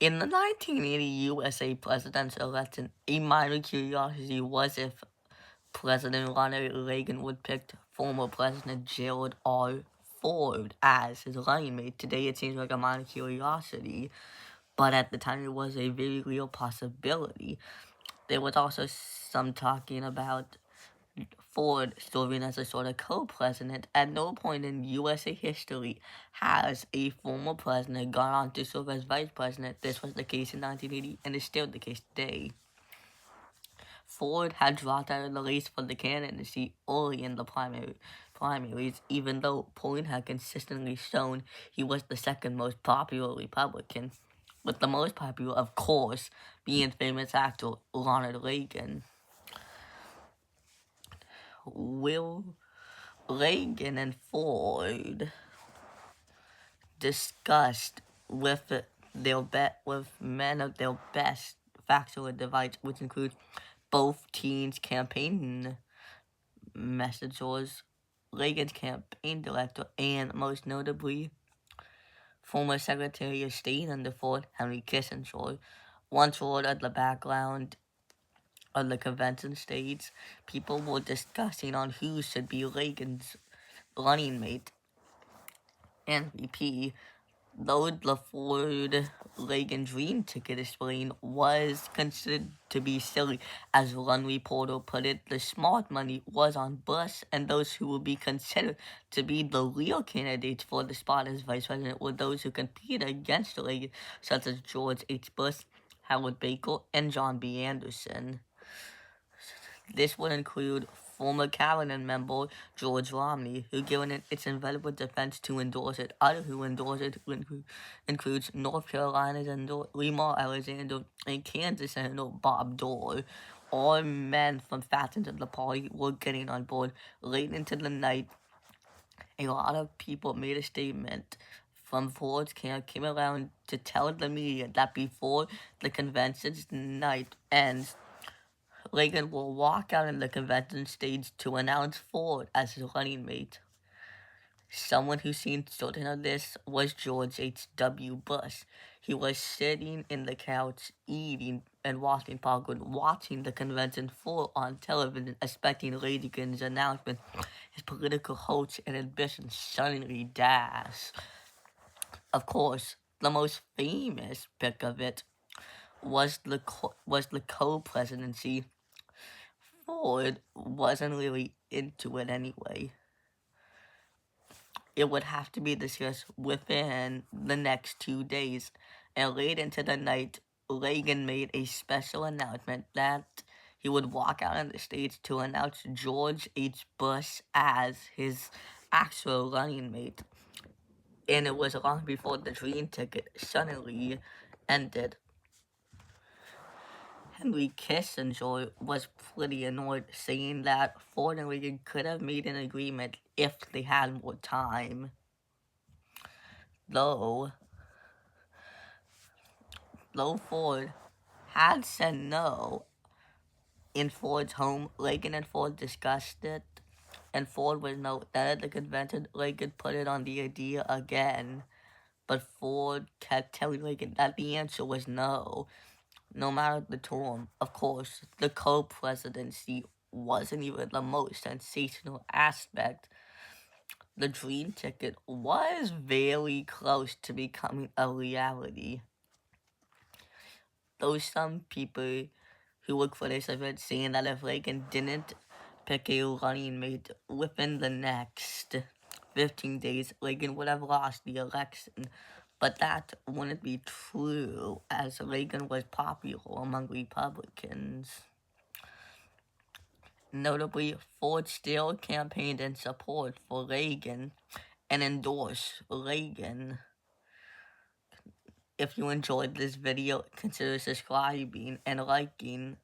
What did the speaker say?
In the 1980 U.S.A. presidential election, a minor curiosity was if President Ronald Reagan would pick former President Gerald R. Ford as his running mate. Today it seems like a minor curiosity, but at the time it was a very real possibility. There was also some talking about Ford serving as a sort of co-president. At no point in USA history has a former president gone on to serve as vice president. This was the case in 1980 and is still the case today. Ford had dropped out of the race for the candidacy early in the primaries, even though polling had consistently shown he was the second most popular Republican, with the most popular, of course, being famous actor Ronald Reagan. Will Reagan and Ford discussed with men of their best factual advice, which includes both teams' campaign messengers, Reagan's campaign director, and most notably, former Secretary of State under Ford, Henry Kissinger. Once word at the background of the convention stage, people were discussing on who should be Reagan's running mate and VP. Though the Ford Reagan Dream Ticket explain was considered to be silly, as one reporter put it, the smart money was on Bush, and those who would be considered to be the real candidates for the spot as vice president were those who competed against Reagan, such as George H. Bush, Howard Baker, and John B. Anderson. This would include former cabinet member George Romney, who given it its invaluable defense to endorse it. Others who endorse it includes North Carolina's Senator Lamar Alexander and Kansas Senator Bob Dole. All men from factions of the party were getting on board. Late into the night, a lot of people made a statement from Ford's camp came around to tell the media that before the convention's night ends, Reagan will walk out on the convention stage to announce Ford as his running mate. Someone who seemed certain of this was George H.W. Bush. He was sitting in the couch, eating and watching popcorn, watching the convention full on television, expecting Reagan's announcement. His political hopes and ambitions suddenly dashed. Of course, the most famous pick of it was the co-presidency. Ford wasn't really into it anyway. It would have to be discussed within the next 2 days, and late into the night, Reagan made a special announcement that he would walk out on the stage to announce George H. Bush as his actual running mate. And it was long before the Dream Ticket suddenly ended. Henry Kissinger was pretty annoyed, saying that Ford and Reagan could have made an agreement if they had more time. Though Ford had said no in Ford's home, Reagan and Ford discussed it, and Ford would note that at the convention, Reagan put it on the idea again, but Ford kept telling Reagan that the answer was no. No matter the term, of course, the co-presidency wasn't even the most sensational aspect. The Dream Ticket was very close to becoming a reality. Though some people who were critics of it saying that if Reagan didn't pick a running mate within the next 15 days, Reagan would have lost the election. But that wouldn't be true, as Reagan was popular among Republicans. Notably, Ford still campaigned in support for Reagan and endorsed Reagan. If you enjoyed this video, consider subscribing and liking